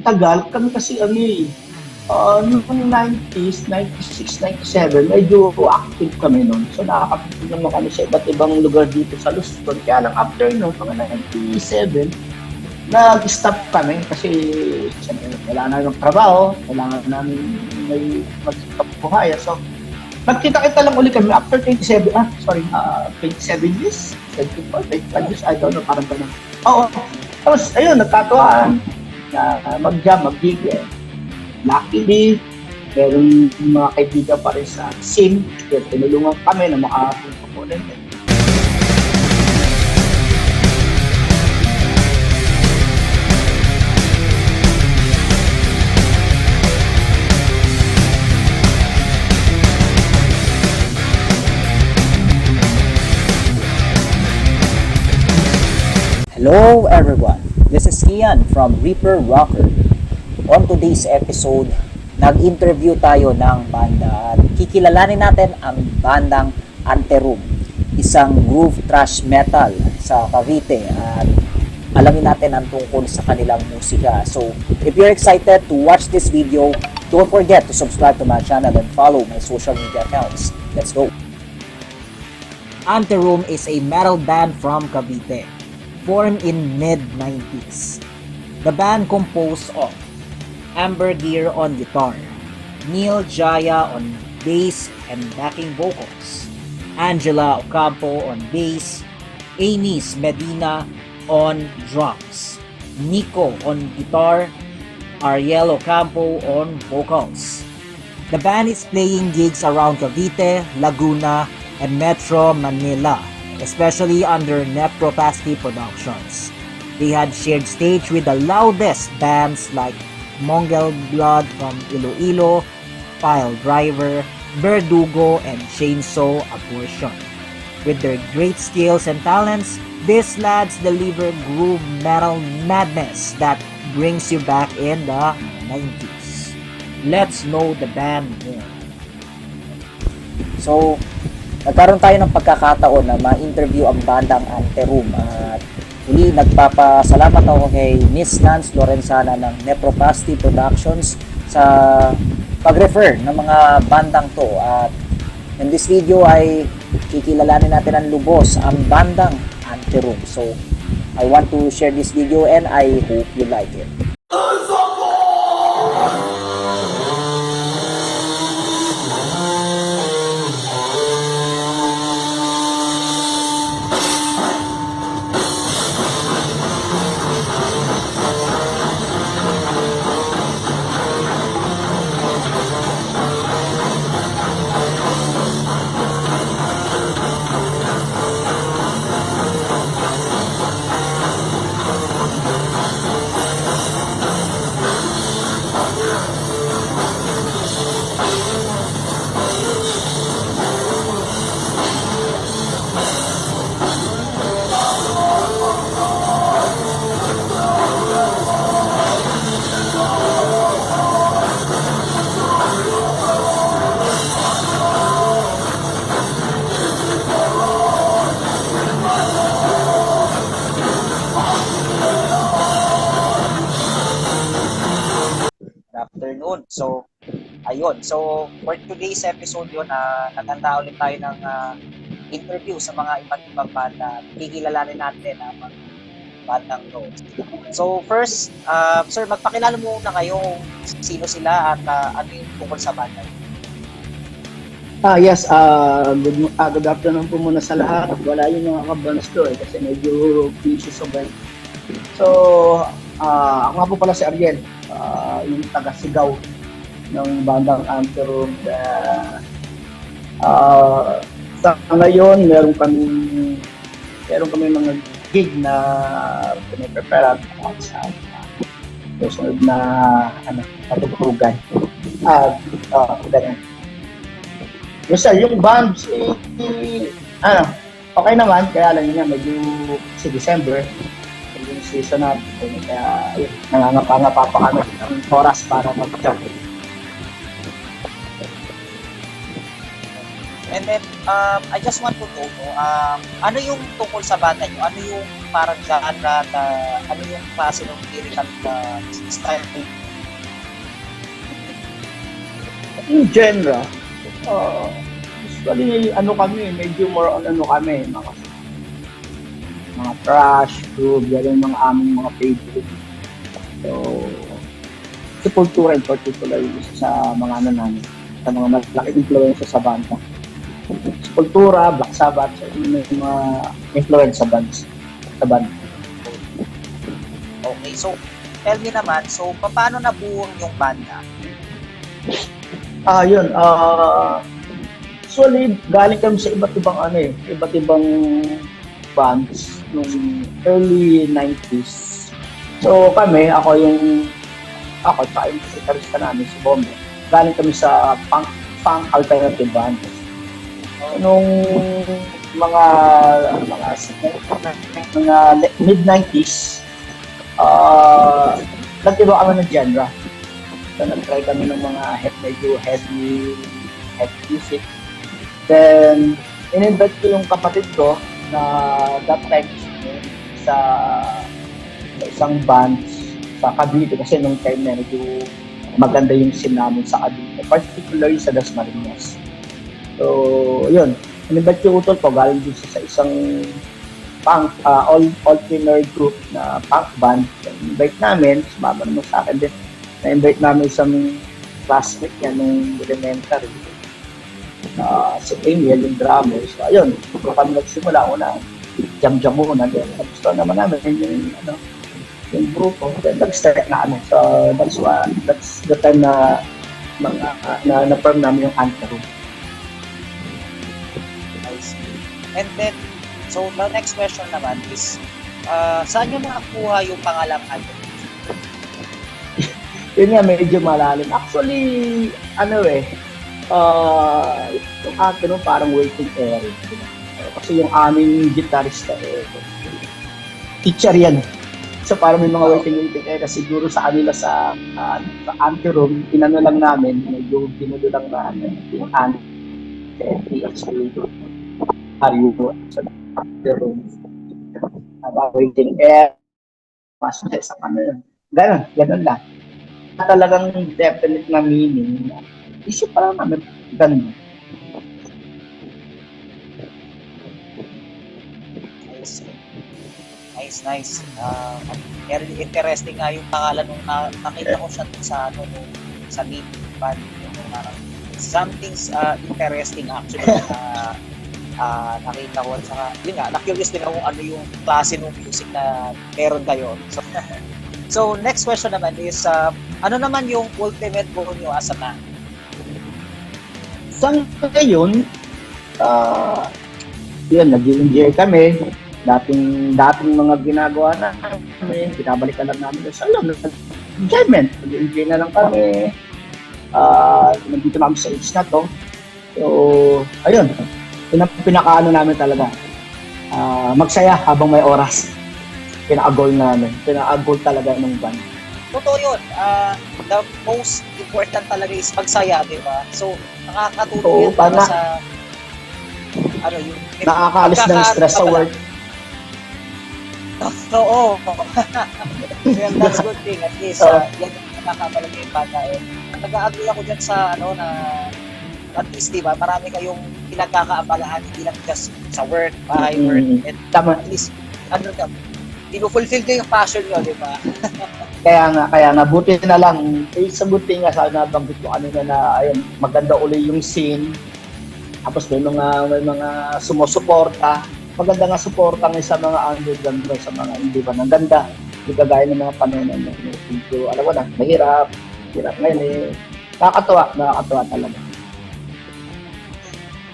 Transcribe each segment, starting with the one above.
tagal, kami kasi noong 90s, 96, 97, medyo active kami noon. So nakakapagod naman kami sa iba't ibang lugar dito sa Luzon. Kaya lang after noon, mga 97, nag-stop kami kasi siyempre wala na ng trabaho, kailangan namin may magkabuhay. So nagkita-kita lang ulit kami after 27 years, 24, 25 years, I don't know, parang ganun. Oo. Tapos, ayun, nagkatuwaan na mag-jam, mag-gig. Luckily, meron mga kaibigan pa rin sa SIM. Kaya tinulungan kami na makapunta po ulit. Hello everyone, this is Kian from Reaper Rocker. On today's episode, nag-interview tayo ng banda at kikilalanin natin ang bandang Anteroom, isang groove thrash metal sa Cavite at alamin natin ang tungkol sa kanilang musika. So, if you're excited to watch this video, don't forget to subscribe to my channel and follow my social media accounts. Let's go! Anteroom is a metal band from Cavite, formed in mid-90s. The band composed of Amber Gear on guitar, Neil Jaya on bass and backing vocals, Angela Ocampo on bass, Anis Medina on drums, Nico on guitar, Ariel Ocampo on vocals. The band is playing gigs around Cavite, Laguna, and Metro Manila, especially under Nepropasti Productions. They had shared stage with the loudest bands like Mongol Blood from Iloilo, Pile Driver, Verdugo, and Chainsaw Abortion. With their great skills and talents, these lads deliver groove metal madness that brings you back in the 90s. Let's know the band more. So, nagkaroon tayo ng pagkakataon na ma-interview ang bandang Anteroom at muli nagpapasalamat ako kay Miss Nance Lorenzana ng Nepropasti Productions sa pag-refer ng mga bandang to. At in this video ay kikilalanin natin ang lubos ang bandang Anteroom. So I want to share this video and I hope you like it. Afternoon. So, ayun. So, for today's episode yun, naganda ulit tayo ng interview sa mga iba't ibang banda. Kikilalanin natin ang mga bandang to. So, first, sir, magpakilala muna kayo sino sila at ano yung tungkol sa banda. Yes, good afternoon po muna sa lahat. Wala yung mga kabans ko kasi medyo busy sa work. So, ako nga po pala si Ariel, yung taga-sigaw ng bandang Anteroom. Sa ngayon, meron kami mga gig na piniprepare sa susunod na patugtugan. Ganun. Yung band, okay naman, kaya lang yun medyo si December, yung season natin, kaya nangangapa-ngapa pa kami ng oras para mag-jump. And then, I just want to know, ano yung tungkol sa banda nyo? Ano yung parang genre at ano yung klase ng lyrical style In genre, usually, ano kami, medyo more on ano kami, mga trash, group, yan yung mga aming mga favorite. So, Sepultura in particular, isa sa mga ano namin, sa mga malaking influence sa banda. Sepultura, Black Sabbath, so yun yung mga influence sa bands, sa banda. Okay, so tell me naman, so paano nabuo yung banda? Yun, usually, galing kami sa iba't ibang ano eh, iba't ibang bands nung early 90s. So kami, ako tsaka yung gitarista namin, si Bombe. Galing kami sa punk alternative band. Nung mga mid-90s, nag-iba kami ng genre. So nag-try kami ng mga medyo heavy music. Then, in-invite ko yung kapatid ko na that time sa isang band sa Cavite kasi nung time na medyo maganda yung scene namin sa Cavite, particularly sa Dasmariñas. So, yun. In-invite ko utol ko, galing din sa isang punk, all-female group na punk band. So, invite namin, sumama naman sa akin din. Na-invite namin isang classmate niya nung elementary. Si Emil, yung drummer. So, ayun. Kung kami nagsimula, jam-jam muna. Gusto naman namin yung grupo. Then, nag-start na kami. So, that's the time na na-firm namin yung Antarum. I see. And then, so the next question naman is, saan nyo nakakuha yung pangalang Antarum? Yun nga, medyo malalim. Actually, yung Antarum parang waiting area. Kasi yung aming gitarista, teacher yan. So parang may mga waiting area siguro sa kanila sa Antarum, inano lang namin, medyo ginulo lang namin yung PHP Haryo sa Antarum. Waiting area, mas sa kanila. Ganun lang. Talagang definite na meaning. Isip pa lang namin, ganda. Nice. Very interesting nga yung pangalan nung nakita ko siya sa sa name band. Something's interesting actually nakita ko. Saka, yun nga, na-curious din ako ano yung klase ng music na meron kayo. So next question naman is, ano naman yung ultimate goal nyo as a band? Sa ngayon, yun, nag-enjoy kami. Dating mga ginagawa namin, pinabalikan lang namin sa enjoyment. Nag-enjoy na lang kami. Nandito namin sa age na to. So, ayun. Pinakaano namin talaga. Magsaya habang may oras. Pinaka-goal namin. Pinaka-goal talaga ng band. Totoo yun. The most important talaga is magsaya, di ba? So, nakakatulong yan sa yung nakakaalis ng stress sa work. Oo. Well, that's good thing. At least, yan yung nakakabalaga yung banda. Nag-agree ako dyan sa, na at least, di ba, marami kayong pinagkakaabalahan, hindi lang just sa work, bahay, work. And tama. At least, fulfill nyo yung passion nyo, di ba? Kaya nga, buti na lang. Sa buti nga, sa nabanggit ko kanina na, ayun, maganda uli yung scene. Tapos may mga sumusuporta. Maganda nga suporta nga sa mga underground, sa mga hindi ba ng ganda. Hindi kagaya ng mga panahon na medyo, alam mo na, mahirap ngayon eh. Nakakatuwa talaga.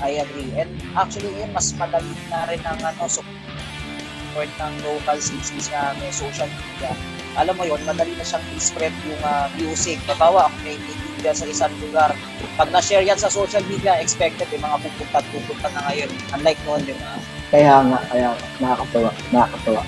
I agree. And actually, yun, mas madali na rin ang support ng local scenes na may social media. Alam mo yun, madali na siyang i-spread yung music. Babawa, kung may media sa isang lugar, pag na-share yan sa social media, expected yung mga pupunta na ngayon. Unlike noon, di ba? Kaya nakakatawa.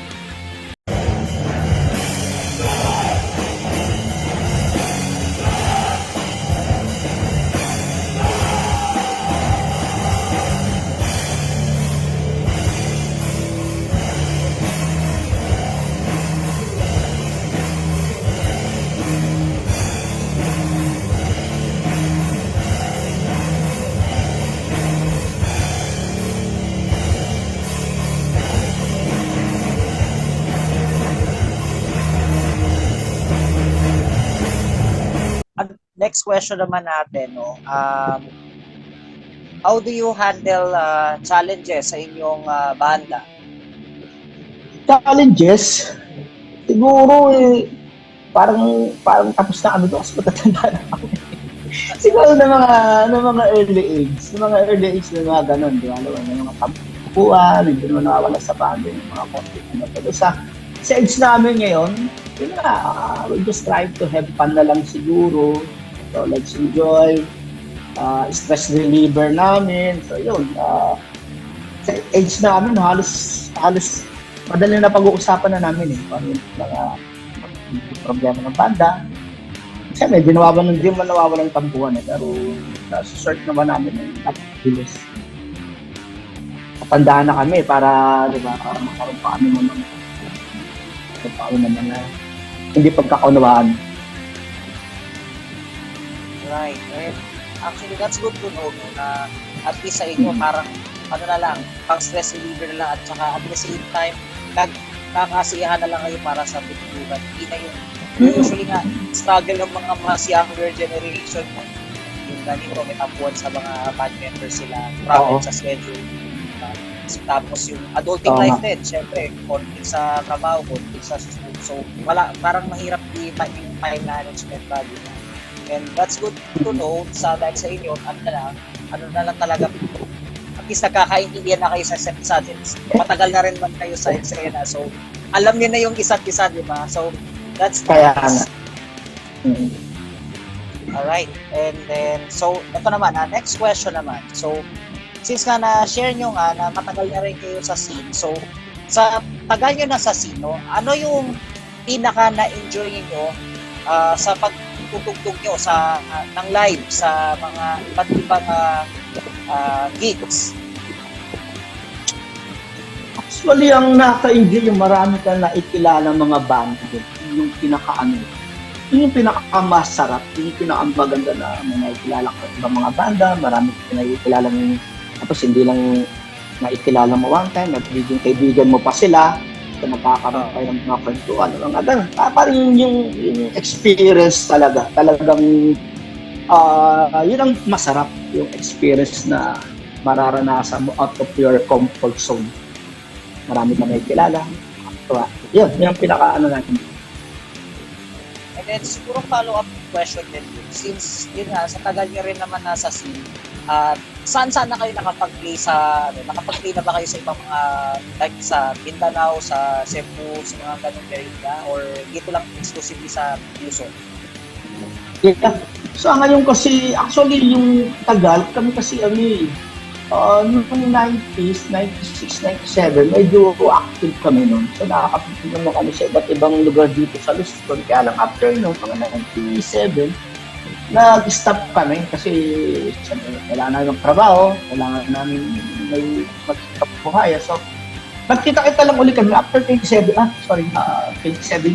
next question naman natin, no? How do you handle challenges sa inyong banda? Challenges, siguro parang tapos na kami doon kasi matatanda na kami. Siguro na mga early age, na mga ganun, di ba? Ng mga tampuan, hindi naman nawawala sa banda, yung mga konti. Pero sa age namin ngayon, yun na, we just try to have fun na lang siguro. So let's enjoy, stress reliever namin. So yun, sa age namin, halos madali na pag-uusapan na namin kung mga problema ng banda. Kasi medyo hindi man nawawalan ng tampuhan pero nasa-sort naman namin yung bilis. Kapandaan na kami para, di ba, makaroon pa kami ng mga hindi pagkakaunawaan. Right. Actually, that's good to know na at least sa inyo parang ano na lang, pang stress reliever na lang at saka at the same time nagkakasiyahan na lang kayo para sa tutugan. Hindi na yung usually nga struggle ng mga mas younger generation mo. Yung ganito, may tampuan sa mga band members sila, problem sa schedule. Tapos yung adulting life din, syempre, konti sa trabaho, konti sa school. So, parang mahirap i-time yung time management value. And that's good to know dahil sa inyo, ano na lang talaga, at least nagkakaintindihan na kayo sa isa't isa. Matagal na rin man kayo sa eksena. So, alam niyo na yung isa't isa, di ba? So, that's kaya nice. Alright. And then, so, ito naman, next question naman. So, since nga na-share nyo nga na matagal na rin kayo sa scene, so, sa tagal nyo na sa scene, no, ano yung pinaka na-enjoy nyo sa pagtutugtog nyo ng live sa mga iba't ibang gigs? Actually, ang naka-enjoy yung marami kang naikilala mga band, yung yung pinakamasarap, yung pinakamaganda na nakikilala ko ibang mga banda, marami kang nakikilala ng tapos hindi lang nakikilala mo one time, nagiging kaibigan mo pa sila, so nagkakaroon kayo ng mga kwentuhan, mga ganun. Parang yung experience talagang yun ang masarap, yung experience na mararanasan mo out of your comfort zone. Marami kang nakikilala. So, yun ang pinaka natin. And then, siguro follow-up question din, since yun nga, sa tagal nyo rin naman nasa scene, saan na kayo nakapag-play nakapag-play na ba kayo sa ibang mga, like sa Mindanao, sa Cebu, sa mga ganung area, or dito lang exclusively sa Luzon? Yeah. So ngayon kasi, actually yung Tagal, kami kasi noong 90s, 96, 97, medyo active kami noon. So nakakapunta naman kami sa iba't ibang lugar dito sa Luzon. Kaya lang after noon, mga 97, nag-stop kami kasi kailangan namin ng trabaho, kailangan namin may magkabuhaya. So, nagkita-kita lang ulit kami after 27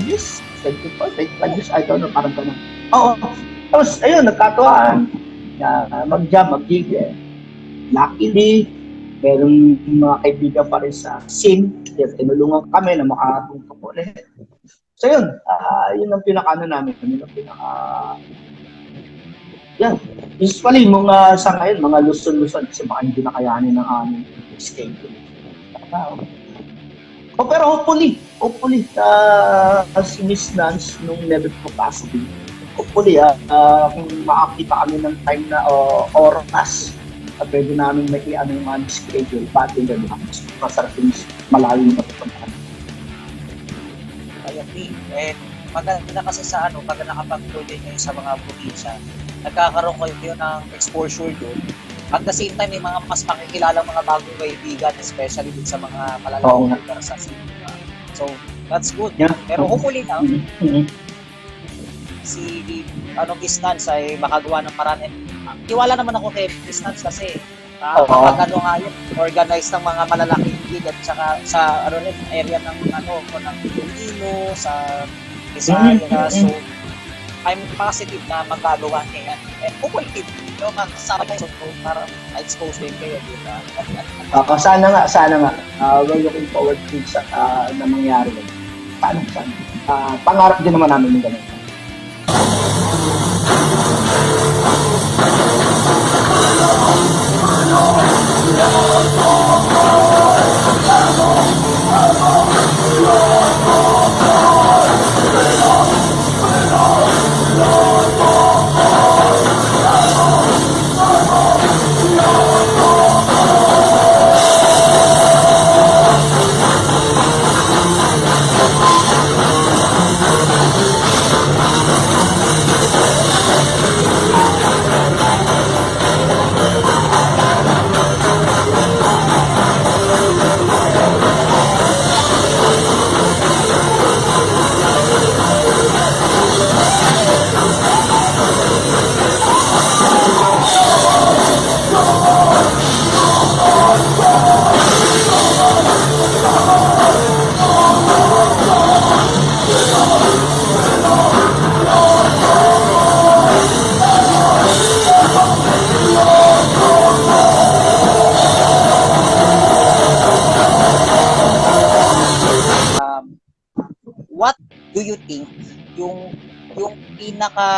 years, 24, 25 years, I don't know, parang gano'n. Oo. Tapos, ayun, nagkatuwaan, mag-jam, mag-gig. Luckily, merong mga kaibigan pa rin sa scene, tinulungan kami na makatungtong ulit. So, yun, yun ang pinaka-ano namin, yun ang pinaka yan. Usually, sa ngayon, mga Luzon kasi baka hindi na kayanin ng aming schedule. Pero hopefully, si Miss Nance nung level capacity, hopefully, kung makakita kami ng time na oras, pwede namin maiano yung aming schedule, pati na masarap yung malayo na pupuntahan. I agree. And maganda kasi sa pag nakapag-project kayo sa mga probinsya, nagkakaroon kayo ng exposure doon. At the same time, may mga mas makikilala mga bagong kaibigan, especially din sa mga malalaking lugar sa city. So, that's good. Yeah. Pero hopefully na, si Miss Nance ay makagawa ng paraan. Tiwala naman ako kay Miss Nance kasi kapag nga yun, organized ng mga malalaking gig at saka sa area ng ng Iloilo, sa Visayas. So, I'm positive na magagawa niya yan. And hopefully, makasama kayo para ma-expose din kayo. Sana nga. We're looking forward to na mangyari. Sana. Pangarap din naman namin yung ganun. pinaka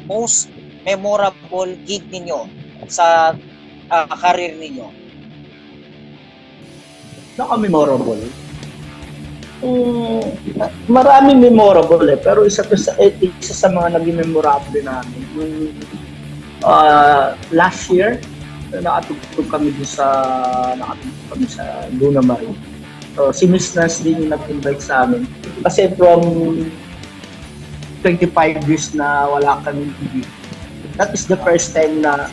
most memorable gig ninyo sa career ninyo? Naka-memorable. Maraming memorable pero isa sa mga naging memorable namin yung last year nakatugtog kami sa Luna Marie. So si Miss Nas din yung nag-invite sa amin kasi from 25 years na wala kami TV. That is the first time na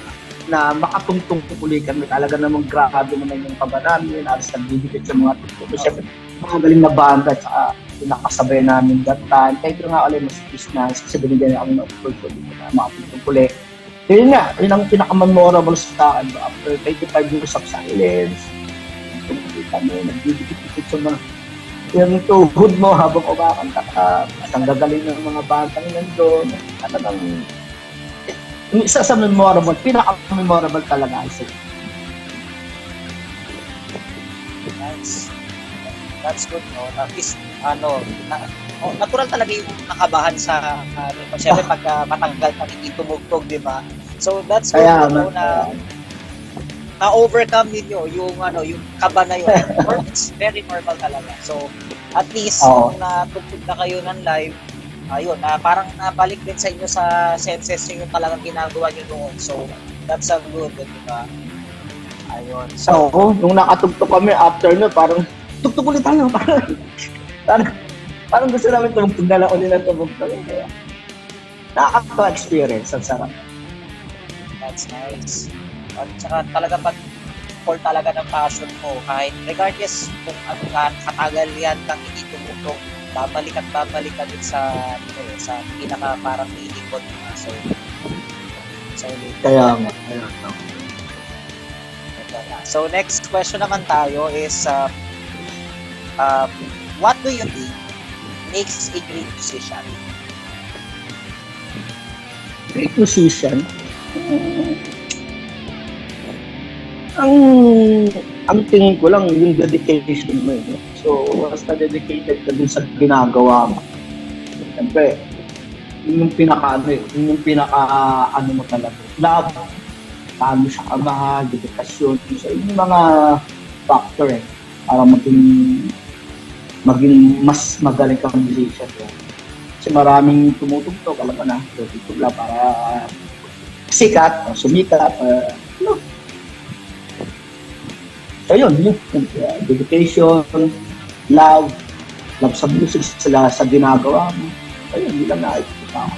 makatungtong uli kami. Talaga namang grabe naman yung kaba namin. Alas nagbibigit sa mga tugtog. Siyempre, mga galing na banda at saka nakasabay namin that time. Thank you nga ulit mas Christmas kasi binigyan niya kami ng opportunity na makatugtog uli. Yun nga, yun ang pinaka-memorable sa akin. After 25 years of silence, kami nagbibigit sa mga yung tuhod mo habang kumakanta ka. Ang gagaling ng mga bandang nandun. Talagang yung isa sa memorable, pinaka-memorable talaga isa. Nice. That's good, no? At least, natural talaga yung nakabahan sa, siyempre pagka matanggal ka hindi tumugtog, di ba? So, that's good, no, na na-overcome ninyo yung kaba na yun. It's very normal talaga. So, at least, kung natugtog na kayo ng live, ayun, parang nabalik din sa inyo sa senses yung talagang ginagawa nyo noon. So, that's a good, di ba? Ayun. So, nung nakatugtog kami after no, parang tugtog ulit tayo. Parang gusto namin tumugtog na lang ulit na tumugtog. Nakaka-experience. Ang sarap. That's nice. At saka talaga pag for talaga ng passion mo, kahit regardless kung ano nga katagal yan kang hindi tumugtog, babalik ka din sa pinaka parang iikot mo. So kaya nga. So next question naman tayo is what do you think makes a great musician? Great musician? Ang tingin ko lang yung dedication mo. So, basta dedicated ka dun sa ginagawa mo. Siyempre, yung pinaka mo talaga. Love, paano siya kamahal, dedikasyon. So, yung mga factor para maging mas magaling kang musician. Kasi maraming tumutugtog, alam mo na, tumutugtog lang para sikat, sumikat, So yun, dedication, love sa music, sa ginagawa mo. Ayun, hindi lang nakikita ako.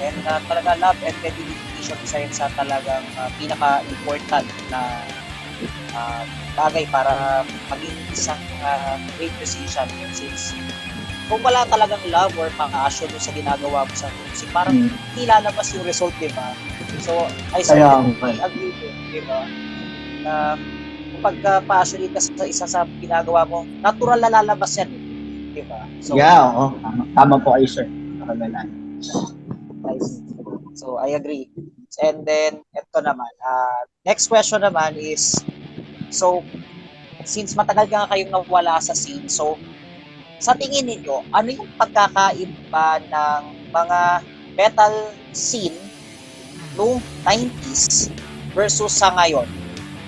And talaga love and dedication isa yun sa talagang pinaka-important na bagay para maging isang great musician. Since kung wala talagang love or passion sa ginagawa mo sa music, parang hindi lalabas yung result, di ba? So, I certainly agree with you, di ba? Kung pagka-passionate ka sa isa sa ginagawa mo, natural na lalabas yan, di ba? So, yeah, tama po kayo, sir. Nice. So, I agree. And then, ito naman. Next question naman is, so, since matagal ka kayong nawala sa scene, so, sa tingin ninyo, ano yung pagkakaiba ng mga metal scene noong 90s versus sa ngayon?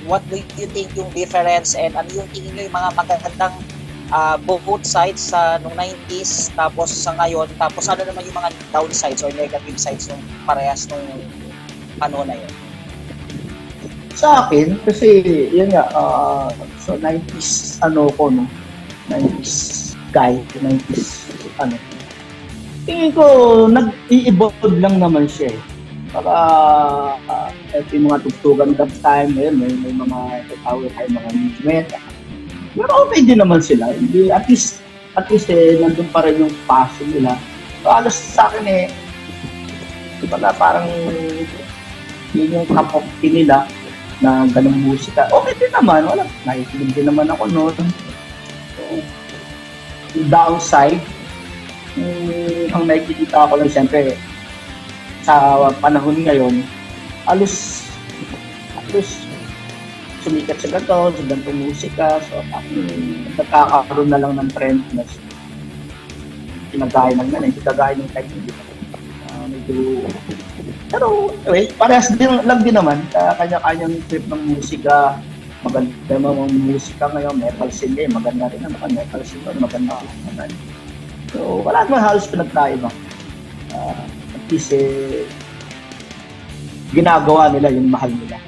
What do you think yung difference and ano yung tingin nyo yung mga magagandang both sides sa noong 90s tapos sa ngayon, tapos ano naman yung mga downsides or negative sides ng parehas nung panahon na yun? Sa akin, kasi yun nga, so 90s, 90s guy, 90s, tingin ko, nag-i-evolve lang naman siya Para, yung mga tugtugan that time, may mga tawag tayo, mga movement. Pero okay din naman sila. Hindi, at least nandun pa rin yung passion nila. So, alas sa akin diba na parang yun yung cup of tea nila na ganung musika. Okay din naman, wala. Nakikinig din naman ako noon. So, yung downside, ang nakikita ko lang siyempre, sa panahon ngayon, alos sumikat sa ganitong musika. So, nagkakaroon na lang ng trend na pinagaya ng ganun, hindi kagaya ng type hindi medyo, pero anyway, parehas din lang din naman, kanya-kanyang trip ng musika. Maganda mga musika ngayon, metal scene eh, maganda rin naman, metal scene maganda rin naman. So, wala naman halos pinagkaiba. At least ginagawa nila yung mahal nila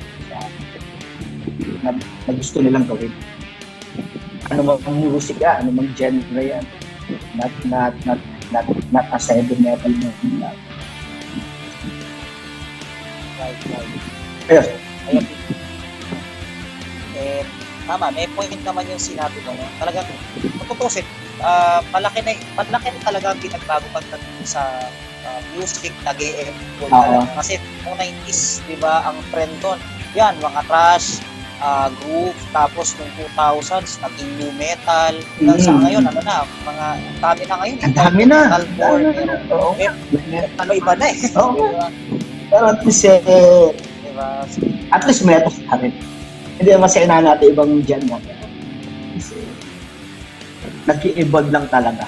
na gusto nilang gawin. Ano mang musika, ano mang genre yan. Not a heavy metal na. Right. Ayun. Ayun. Tama, may point naman yung sinabi mo. No? Talagang, tutusin, malaki na talaga ang pinagbago pagdating sa music na GM. Kasi noong 90s, di ba, ang trend doon, yan, mga thrash, groove, tapos noong 2000s, naging new metal. Hanggang sa ngayon, mga dami na ngayon. Ang dami na. Iba na eh. Diba? Pero at least, diba? At least metal pa rin. Hindi naman masaya natin ibang dyan na. Kasi, nag-i-evolve lang talaga.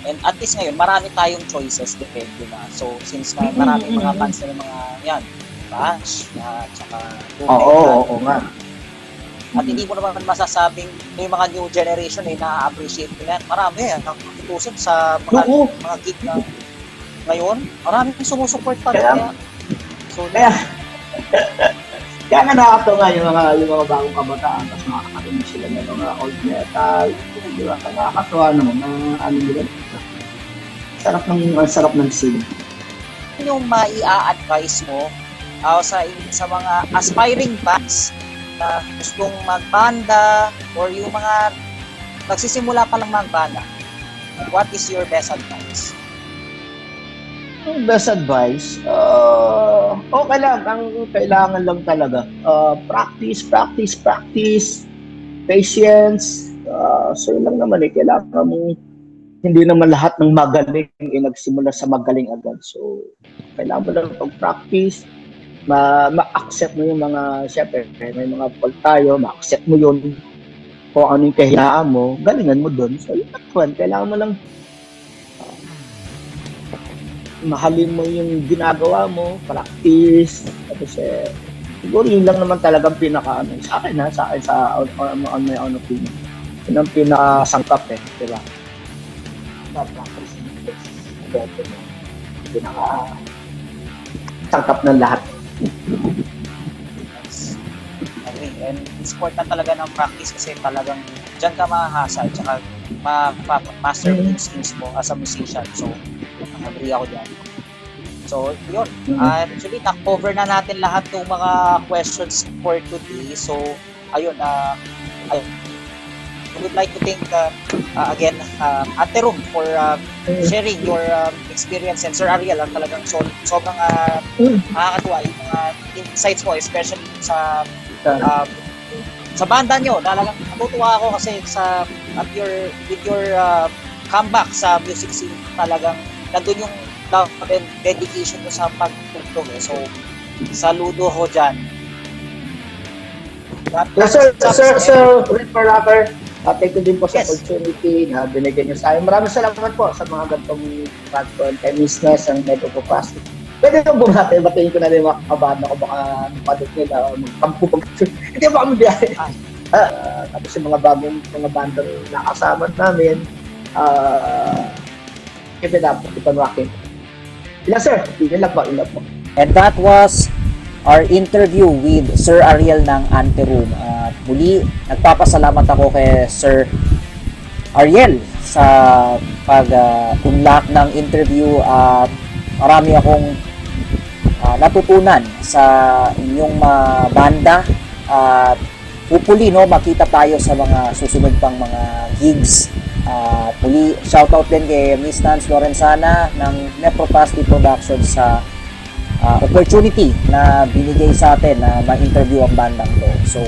And at least ngayon, marami tayong choices, depende na. So, since marami mga fans na mga yan, Bash, tsaka Oo nga. At hindi mo naman masasabing may mga new generation na-appreciate nila. Marami nakatutusin sa mga gig na ngayon. Maraming sumusupport pa rin. Kaya nga nakakatawa nga yung mga bagong kabataan, tapos makakarinig sila ng mga old metal. Di ba? Nakakatawa naman na nila. Sarap ng scene. Ano yung mai-a-advise mo sa mga aspiring bands na gustong magbanda or yung mga nagsisimula pa lang magbanda? What is your best advice? Best advice, okay lang. Ang kailangan lang talaga, practice, patience. So yun lang naman kailangan mong hindi naman lahat ng magaling nagsimula sa magaling agad. So kailangan mo lang pag-practice, ma-accept mo yung mga, syempre, may mga fault tayo, ma-accept mo yun kung ano yung kahinaan mo, galingan mo dun. So yun naman, kailangan mo lang mahalin mo yung ginagawa mo, practice, tapos siguro yun lang naman talagang pinaka sa akin on my own opinion. Yun ang pinakasangkap diba? Practice. Pinaka sangkap ng lahat. Okay, and it's important talaga ng practice kasi talagang dyan ka mahahasa at saka ma-master yung skills mo as a musician. So, agree ako dyan. So, yun. Actually, na-cover na natin lahat ng mga questions for today. So, ayun. I would like to thank again Ate Rum for sharing your experience, and Sir Ariel talagang sobrang nakakatuwa yung mga insights mo, especially sa banda nyo. Talagang natutuwa ako kasi with your comeback sa music scene, talagang nandun yung dedication mo sa pagtugtog. So, saludo ho dyan. Yes, sir, Rapper. Thank you din po sa opportunity na binigyan niyo sa akin. Maraming salamat po sa mga ganitong platform kay Miss Ness ang Nagpo-Plastic. Pwede nung bumati, batiin ko na rin mga kabanda ko, baka mapadot nila o magkampu. Hindi ba kami biyahe? Tapos yung mga bagong mga bandang nakasama namin, keep it up, keep on rocking. Ilan sir? Ilan po. And that was our interview with Sir Ariel ng Ante Room. At muli, nagpapasalamat ako kay Sir Ariel sa pag-unlock ng interview at marami akong natutunan sa inyong banda at hopefully makita tayo sa mga susunod pang mga gigs. Muli, shoutout din kay Miss Nance Lorenzana ng Nagpo-Plastic Productions sa opportunity na binigay sa atin na ma-interview ang bandang to. So,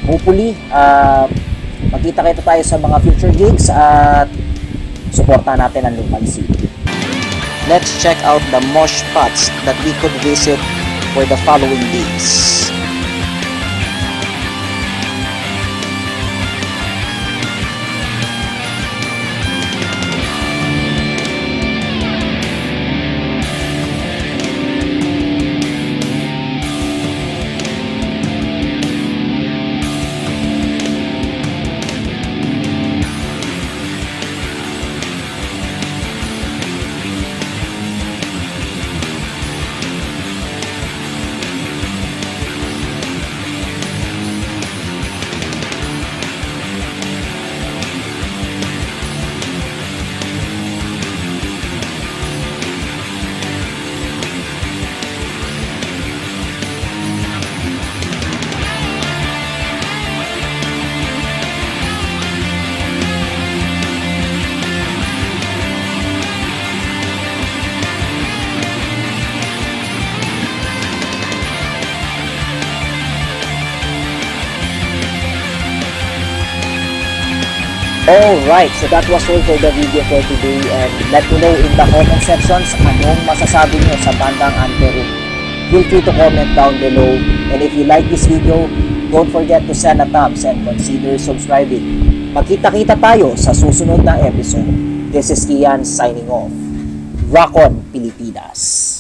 hopefully, magkita tayo sa mga future gigs at suportahan natin ang local scene. Let's check out the mosh spots that we could visit for the following days. Alright, so that was all for the video for today, and let me know in the comment sections anong masasabi nyo sa bandang Antero. Feel free to comment down below, and if you like this video, don't forget to send a thumbs and consider subscribing. Magkita-kita tayo sa susunod na episode. This is Ian signing off. Rock on, Pilipinas!